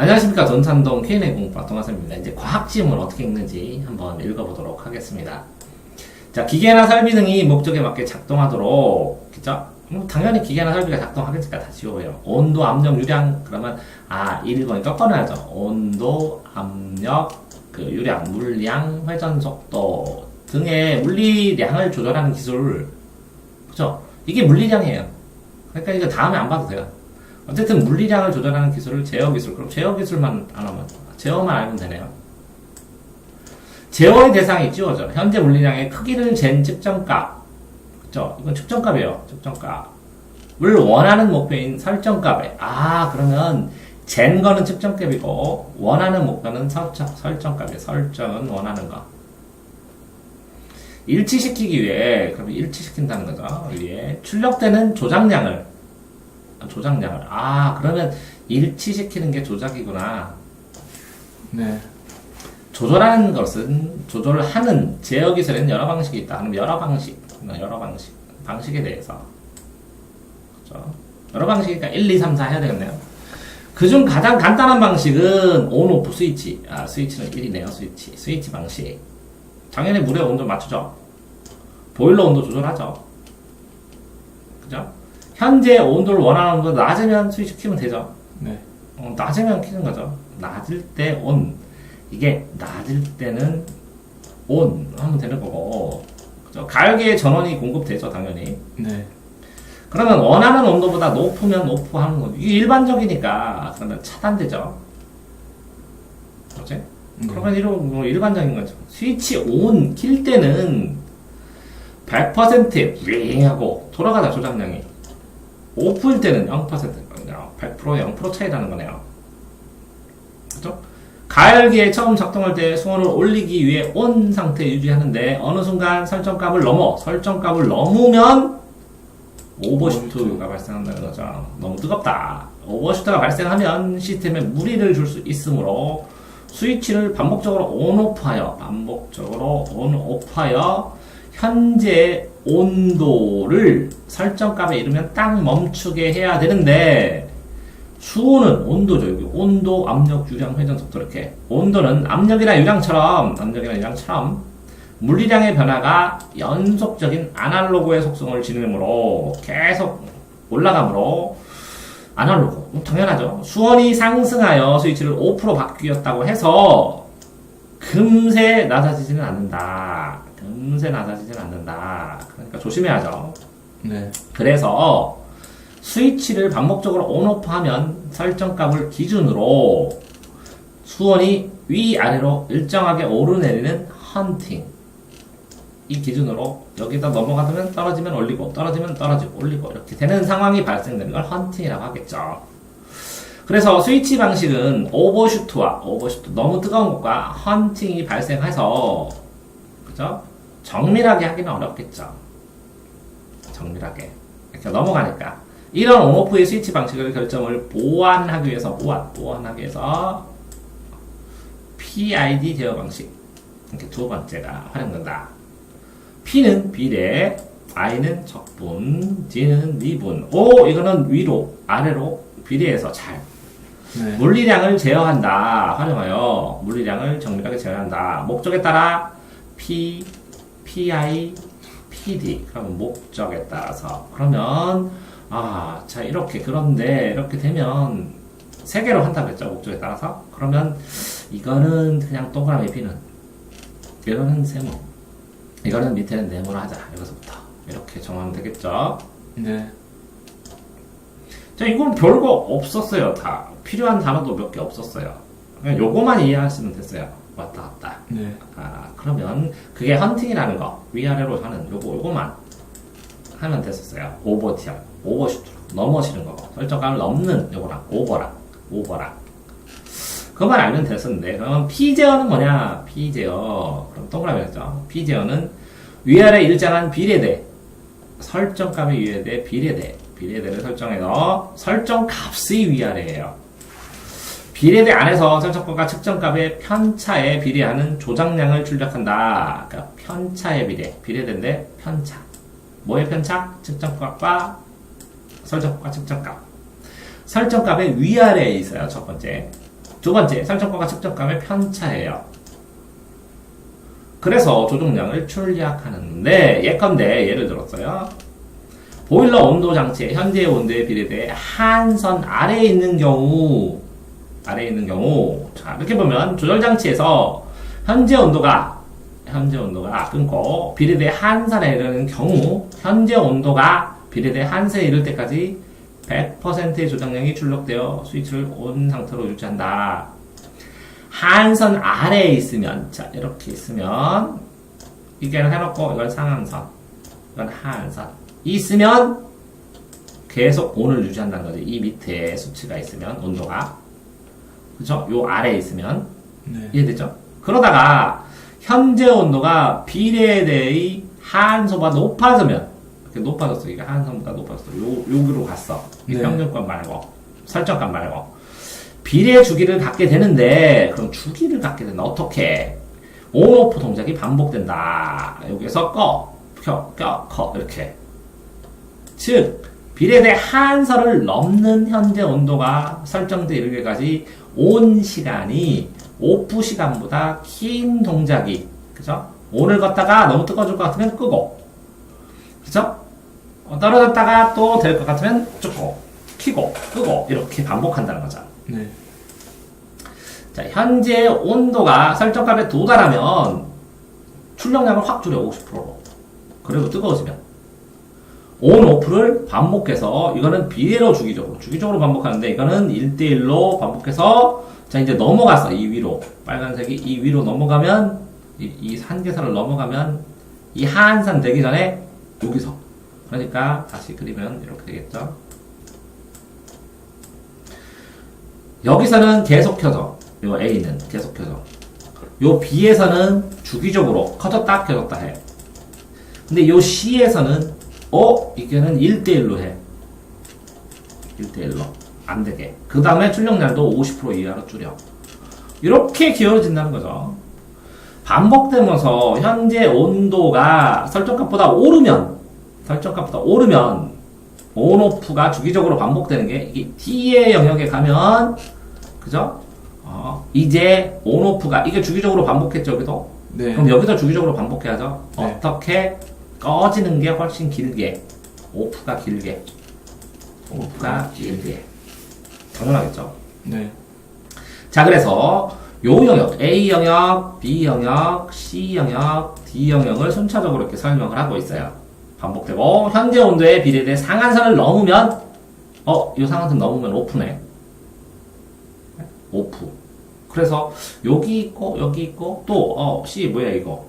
안녕하십니까. 돈산동 Q&A 공부방 동화쌤입니다. 이제 과학지음을 어떻게 읽는지 한번 읽어보도록 하겠습니다. 자, 기계나 설비 등이 목적에 맞게 작동하도록, 그죠? 당연히 기계나 설비가 작동하겠으니까 다 지워요. 온도, 압력, 유량, 그러면, 1번이 꺾어놔야죠. 온도, 압력, 유량, 물량, 회전 속도 등의 물리량을 조절하는 기술, 그죠? 이게 물리량이에요. 그러니까 이거 다음에 안 봐도 돼요. 어쨌든 물리량을 조절하는 기술을 제어 기술. 그럼 제어 기술만 안 하면, 제어만 알면 되네요. 제어의 대상이 지워져. 현재 물리량의 크기를 잰 측정값. 그쵸? 이건 측정값이에요. 측정값을 원하는 목표인 설정값에. 그러면 잰 거는 측정값이고, 원하는 목표는 설정값이에요. 설정은 원하는 거. 일치시키기 위해, 그럼 일치시킨다는 거죠. 위에 출력되는 조작량을. 그러면 일치시키는 게 조작이구나. 네. 조절하는 것은, 조절하는 제어 기술에는 여러 방식이 있다. 그럼 여러 방식에 대해서. 그죠? 여러 방식이니까 1, 2, 3, 4 해야 되겠네요. 그중 가장 간단한 방식은 온, 오프 스위치. 스위치는 1이네요. 스위치 방식. 당연히 물의 온도 맞추죠. 보일러 온도 조절하죠. 그죠? 현재 온도를 원하는 온도가 낮으면 스위치 키면 되죠. 네. 낮으면 키는 거죠. 낮을 때 온. 이게 낮을 때는 온 하면 되는 거고. 그죠? 가열기에 전원이 공급되죠, 당연히. 네. 그러면 원하는 온도보다 높으면 오프 하는 거죠. 이게 일반적이니까 그러면 차단되죠. 그렇지? 그러면 이런 일반적인 거죠. 스위치 온 킬 때는 100%에 윙 하고 돌아가다 조작량이. 오프일 때는 0%, 100%, 0% 차이라는 거네요. 그죠? 가열기에 처음 작동할 때 수온을 올리기 위해 온 상태 유지하는데 어느 순간 설정값을 넘으면 오버슈트가 발생한다는 거죠. 너무 뜨겁다. 오버슈트가 발생하면 시스템에 무리를 줄 수 있으므로 스위치를 반복적으로 온오프하여 현재 온도를 설정값에 이르면 딱 멈추게 해야 되는데, 수온은 온도죠. 여기 온도, 압력, 유량, 회전 속도 이렇게. 온도는 압력이나 유량처럼 물리량의 변화가 연속적인 아날로그의 속성을 지니므로 계속 올라가므로 아날로그. 당연하죠. 수온이 상승하여 스위치를 5% 바뀌었다고 해서 금세 낮아지지는 않는다. 그러니까 조심해야죠. 네. 그래서 스위치를 반복적으로 온오프하면 설정값을 기준으로 수온이 위아래로 일정하게 오르내리는 헌팅. 이 기준으로 여기다 넘어가면 떨어지면 올리고 떨어지면 떨어지고 올리고 이렇게 되는 상황이 발생되는 걸 헌팅이라고 하겠죠. 그래서 스위치 방식은 오버슈트 너무 뜨거운 것과 헌팅이 발생해서, 그죠? 정밀하게 하기는 어렵겠죠. 정밀하게 이렇게 넘어가니까 이런 온오프의 스위치 방식의 결정을 보완하기 위해서 PID 제어 방식, 이렇게 두 번째가 활용된다. P는 비례, I는 적분, D는 미분. 이거는 위로 아래로 비례해서 잘. 네. 물리량을 제어한다. 활용하여 물리량을 정밀하게 제어한다. 목적에 따라 P, PI, PD. 그러면 목적에 따라서. 그러면 그런데 이렇게 되면 세 개로 한다고 했죠. 목적에 따라서. 그러면 이거는 그냥 동그라미 B는, 이거는 세모, 이거는 밑에는 네모로 하자. 여기서부터 이렇게 정하면 되겠죠. 네. 자, 이건 별거 없었어요. 다 필요한 단어도 몇 개 없었어요. 그냥 요거만 이해하시면 됐어요. 왔다 갔다. 네. 그러면 그게 헌팅이라는 거, 위아래로 하는 요거만 하면 됐었어요. 오버슈트 넘어지는 거고, 설정값을 넘는 요거랑 오버랑 그것만 알면 됐었는데, 그러면 P제어는 뭐냐? 그럼 동그라미 했죠. P제어는 위아래 일정한 비례대, 설정값의 위아래 비례대를 설정해서 설정값의 위아래예요. 비례대 안에서 설정값과 측정값의 편차에 비례하는 조작량을 출력한다. 그러니까 편차의 비례대인데 편차. 뭐의 편차? 측정값과 설정값과 측정값. 설정값의 위아래에 있어요. 첫 번째. 두 번째, 설정값과 측정값의 편차예요. 그래서 조종량을 출력하는데, 예컨대 예를 들었어요. 보일러 온도 장치의 현재 온도에 비례돼 한선 아래에 있는 경우, 자, 이렇게 보면 조절 장치에서 현재 온도가 끊고 비례대 한선에 이르는 경우 현재 온도가 비례대 한선에 이를 때까지 100%의 조정량이 출력되어 스위치를 온 상태로 유지한다. 한선 아래에 있으면, 자, 이렇게 있으면, 이게는 해놓고, 이건 상한선, 이건 하한선. 있으면, 계속 온을 유지한다는 거지. 이 밑에 수치가 있으면, 온도가. 그죠? 요 아래에 있으면. 네. 이해되죠? 그러다가, 현재 온도가 비례대의 하한소보다 높아지면, 이렇게 높아졌어. 이게 하한선보다 높아졌어. 여기로 갔어. 이 네. 평균값 말고, 설정값 말고. 비례 주기를 갖게 되는데, 그럼 주기를 갖게 된다. 어떻게? 온오프 동작이 반복된다. 여기서 커, 이렇게. 즉, 비례대 한서를 넘는 현재 온도가 설정돼 이르기까지 온 시간이 오프 시간보다 긴 동작이, 그죠? 온을 걷다가 너무 뜨거워질 것 같으면 끄고, 그죠? 떨어졌다가 또 될 것 같으면 쭉 켜고, 끄고, 이렇게 반복한다는 거죠. 네. 자, 현재 온도가 설정값에 도달하면 출력량을 확 줄여 50%로. 그리고 뜨거워지면 온 오프를 반복해서 이거는 비례로 주기적으로 반복하는데 이거는 1대1로 반복해서 자 이제 넘어갔어. 이 위로 빨간색이 이 위로 넘어가면 이 한계선을 넘어가면 이 하한선 되기 전에 여기서 그러니까 다시 그리면 이렇게 되겠죠. 여기서는 계속 켜져. 요 A는 계속 켜져. 요 B에서는 주기적으로 켜졌다 켜졌다 해. 근데 요 C에서는 이게는 1대1로 해. 1대1로. 안 되게. 그 다음에 출력량도 50% 이하로 줄여. 이렇게 기울어진다는 거죠. 반복되면서 현재 온도가 설정값보다 오르면 온오프가 주기적으로 반복되는 게 이게 T의 영역에 가면 그죠? 이제 온오프가 이게 주기적으로 반복했죠 여기도? 네. 그럼 여기도 주기적으로 반복해야죠. 네. 어떻게 꺼지는 게 훨씬 길게 오프가 길게 당연하겠죠. 네. 자 그래서 요 영역 A 영역, B 영역, C 영역, D 영역을 순차적으로 이렇게 설명을 하고 있어요. 반복되고 현재 온도에 비례돼 상한선을 넘으면 이 상한선 넘으면 오프네. 오프. 그래서 여기 있고 또 C 뭐야 이거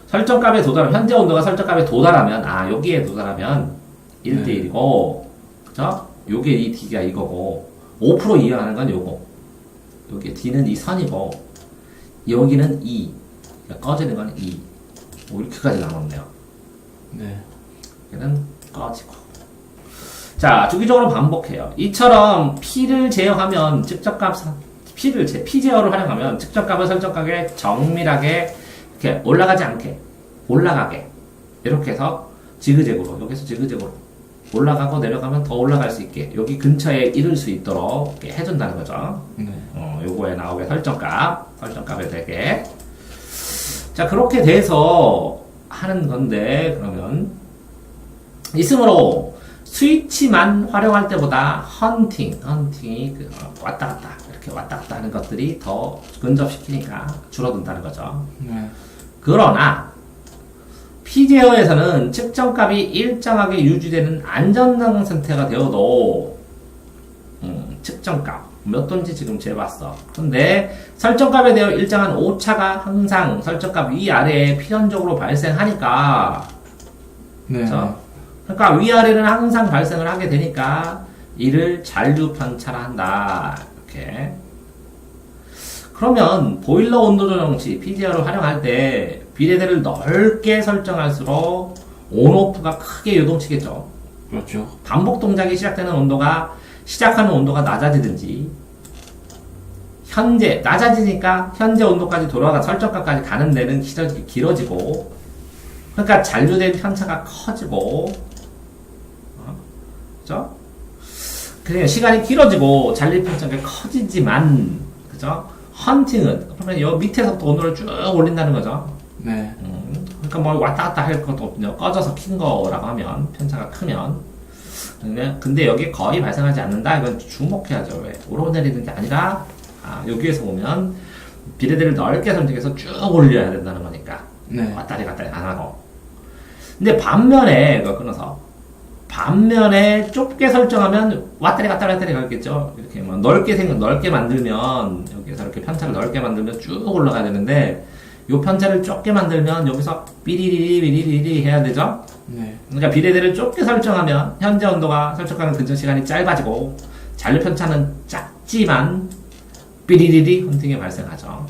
설정값에 도달하면 현재 온도가 설정값에 도달하면 여기에 도달하면 1대1이고 그죠? 요게 이 D가 이거고 5% 이하하는 건 요거 여기 D는 이 선이고 여기는 E 그러니까 꺼지는 건 E 이렇게까지 나눴네요. 네. 얘는 꺼지고. 자, 주기적으로 반복해요. 이처럼 P를 제어하면 P 제어를 활용하면 측정값을 설정값에 정밀하게 이렇게 올라가게 이렇게 해서 지그재그로 여기서 지그재그로 올라가고 내려가면 더 올라갈 수 있게 여기 근처에 이를 수 있도록 이렇게 해준다는 거죠. 네. 요거에 나오게 설정값에 되게. 자, 그렇게 돼서 하는 건데, 그러면, 있으므로, 스위치만 활용할 때보다 헌팅이 이렇게 왔다 갔다 하는 것들이 더 근접시키니까 줄어든다는 거죠. 네. 그러나, P제어에서는 측정값이 일정하게 유지되는 안전상 상태가 되어도, 측정값, 몇 돈지 지금 재봤어. 근데 설정값에 대해 일정한 오차가 항상 설정값 위아래에 필연적으로 발생하니까 네. 그렇죠? 그러니까 위아래는 항상 발생을 하게 되니까 이를 잔류 편차한다. 이렇게. 그러면 보일러 온도 조정시 PGR을 활용할 때 비례대를 넓게 설정할수록 온오프가 크게 요동치겠죠. 그렇죠. 반복 동작이 시작하는 온도가 낮아지든지 낮아지니까 현재 온도까지 돌아가 설정값까지 가는 데는 길어지고 그러니까 잔류된 편차가 커지고 그죠? 그냥 시간이 길어지고 잔류 편차가 커지지만 그죠? 헌팅은 그러면 여 밑에서부터 온도를 쭉 올린다는 거죠. 네. 그러니까 뭐 왔다 갔다 할 것도 없죠. 꺼져서 킨 거라고 하면 편차가 크면. 근데 여기 거의 발생하지 않는다. 이건 주목해야죠. 왜? 오르내리는 게 아니라 여기에서 보면 비례대를 넓게 선택해서 쭉 올려야 된다는 거니까. 네. 왔다리 갔다리 안 하고. 근데 반면에 이거 끊어서 반면에 좁게 설정하면 왔다리 갔다리 가겠죠. 이렇게 뭐 넓게 만들면 여기서 이렇게 편차를 넓게 만들면 쭉 올라가야 되는데 요 편차를 좁게 만들면 여기서 삐리리리 해야 되죠. 네. 그러니까 비례대를 좁게 설정하면 현재 온도가 설정하는 근처 시간이 짧아지고 잔류 편차는 작지만 삐리리리 헌팅이 발생하죠.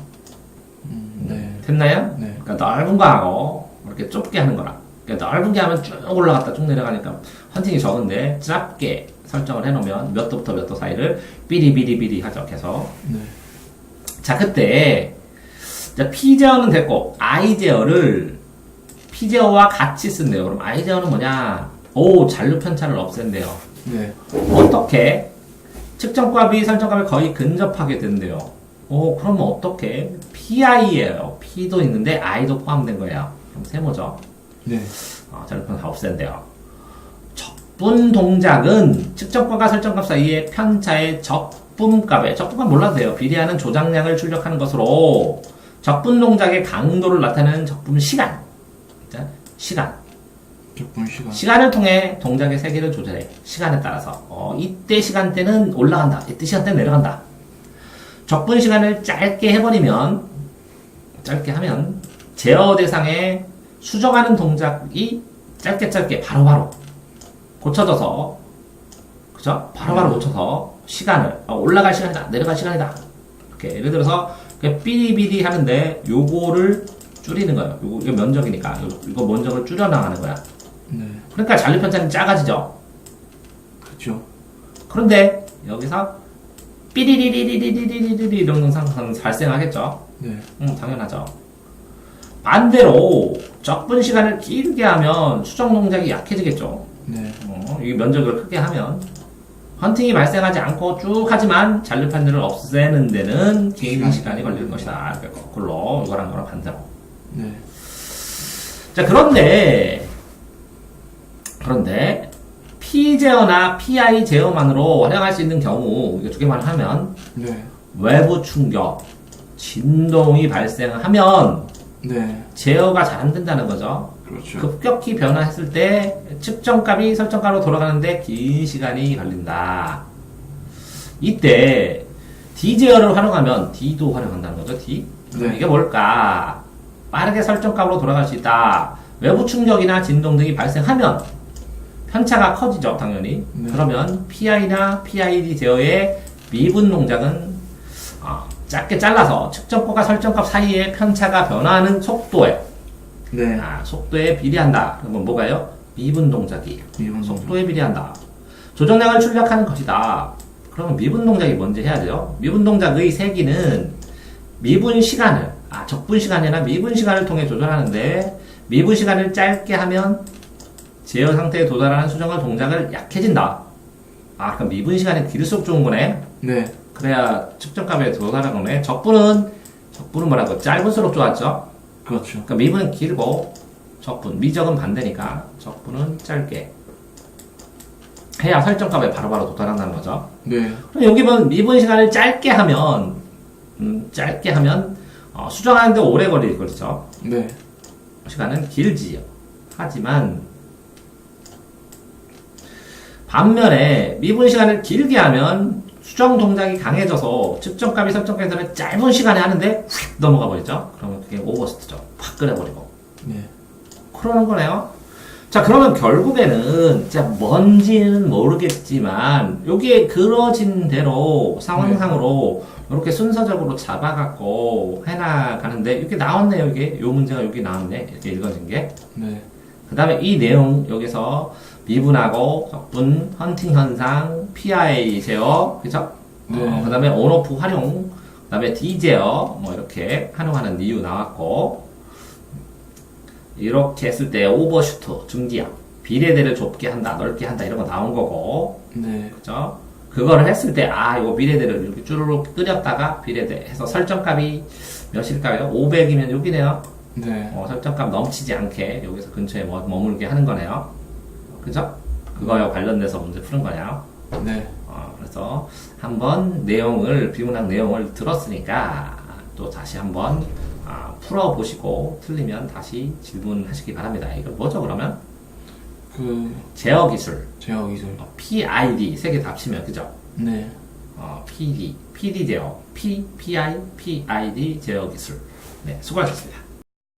네. 됐나요? 네. 그러니까 넓은 거 하고 이렇게 좁게 하는 거랑 그러니까 넓은 게 하면 쭉 올라갔다 쭉 내려가니까 헌팅이 적은데 짧게 설정을 해놓으면 몇 도부터 몇 도 사이를 삐리비리비리 하죠. 계속. 네. 자 그때 자, P 제어는 됐고 I 제어를 P 제어와 같이 쓴대요. 그럼 I 제어는 뭐냐? 오 잔류 편차를 없앤대요. 네. 어떻게? 측정값이 설정값에 거의 근접하게 된대요. 오 그러면 어떻게? PI예요. P도 있는데 I도 포함된 거예요. 그럼 세모죠. 네. 잔류 편차 없앤대요. 적분 동작은 측정값과 설정값 사이의 편차의 적분값 몰라도 돼요. 비례하는 조작량을 출력하는 것으로 적분 동작의 강도를 나타내는 적분 시간. 시간. 적분 시간. 시간을 통해 동작의 세기를 조절해. 시간에 따라서. 이때 시간대는 올라간다. 이때 시간대는 내려간다. 적분 시간을 짧게 해버리면, 짧게 하면, 제어 대상에 수정하는 동작이 짧게 바로바로 고쳐져서, 그죠? 바로바로 고쳐서 시간을, 올라갈 시간이다. 내려갈 시간이다. 이렇게. 예를 들어서, 삐리비리 하는데 요거를 줄이는 거예요. 이거 면적이니까 이거 면적을 줄여 나가는 거야. 네. 그러니까 잔류 편차는 작아지죠. 그렇죠. 그런데 여기서 삐리리리리리리리리 이런 현상은 발생하겠죠. 네. 당연하죠. 반대로 적분 시간을 길게 하면 수정 동작이 약해지겠죠. 네. 이 면적을 크게 하면 헌팅이 발생하지 않고 쭉 하지만 잔류 편차를 없애는 데는 긴 시간이 걸릴 것이다. 거꾸로 이거랑 거랑 반대로. 네. 자 그런데 P 제어나 PI 제어만으로 활용할 수 있는 경우 이거 두 개만 하면 네. 외부 충격, 진동이 발생하면 네. 제어가 잘 안 된다는 거죠. 그렇죠. 급격히 변화했을 때 측정값이 설정값으로 돌아가는데 긴 시간이 걸린다. 이때 D 제어를 활용하면 D도 활용한다는 거죠. D. 네. 이게 뭘까? 빠르게 설정값으로 돌아갈 수 있다. 외부 충격이나 진동 등이 발생하면 편차가 커지죠, 당연히. 네. 그러면 PI나 PID 제어의 미분 동작은 짧게 잘라서 측정값과 설정값 사이의 편차가 변화하는 속도에 네. 속도에 비례한다. 그러면 뭐가요? 미분 동작이 미분 동작. 속도에 비례한다. 조정량을 출력하는 것이다. 그러면 미분 동작이 뭔지 해야 돼요. 미분 동작의 세기는 미분 시간을 적분 시간이나 미분 시간을 통해 조절하는데 미분 시간을 짧게 하면 제어 상태에 도달하는 수정할 동작을 약해진다. 그럼 미분 시간이 길수록 좋은 거네. 네. 그래야 측정값에 도달하는 거네. 적분은 뭐라고? 짧을수록 좋았죠. 그렇죠. 그러니까 미분은 길고 적분, 미적은 반대니까 적분은 짧게 해야 설정값에 바로바로 도달한다는 거죠. 네. 그럼 여기 보면 미분 시간을 짧게 하면 수정하는데 오래 걸리죠. 네. 시간은 길지요. 하지만 반면에 미분 시간을 길게 하면 수정 동작이 강해져서 측정값이 설정값에서는 짧은 시간에 하는데 휙 넘어가 버리죠. 그러면 그게 오버스트죠. 확 끓여버리고. 네. 그러는 거네요. 자, 그러면 결국에는 뭔지는 모르겠지만 여기에 그려진 대로 상황상으로 이렇게 순서적으로 잡아갖고 해나가는데 이렇게 나왔네요. 이게 요 문제가 여기 나왔네. 이렇게 읽어진 게. 네. 그 다음에 이 내용 여기서 미분하고 적분, 헌팅 현상, PI 제어, 그죠? 네. 그 다음에 온오프 활용, 그 다음에 D 제어, 이렇게 활용하는 이유 나왔고, 이렇게 했을 때 오버슈트, 중지압, 비례대를 좁게 한다, 넓게 한다, 이런 거 나온 거고, 네. 그죠? 그거를 했을 때, 이거 비례대를 이렇게 쭈루룩 끓였다가 비례대 해서 설정값이 몇일까요? 500이면 여기네요. 네. 설정값 넘치지 않게 여기서 근처에 머물게 하는 거네요. 그죠? 그거와 관련돼서 문제 푸는 거네요. 네. 그래서 한번 비문학 내용을 들었으니까 또 다시 한번 풀어보시고 틀리면 다시 질문하시기 바랍니다. 이거 뭐죠 그러면? 제어기술. 제어기술. PID 세 개 다 합치면 그죠? 네. PD 제어. PI, PID 제어기술. 네, 수고하셨습니다.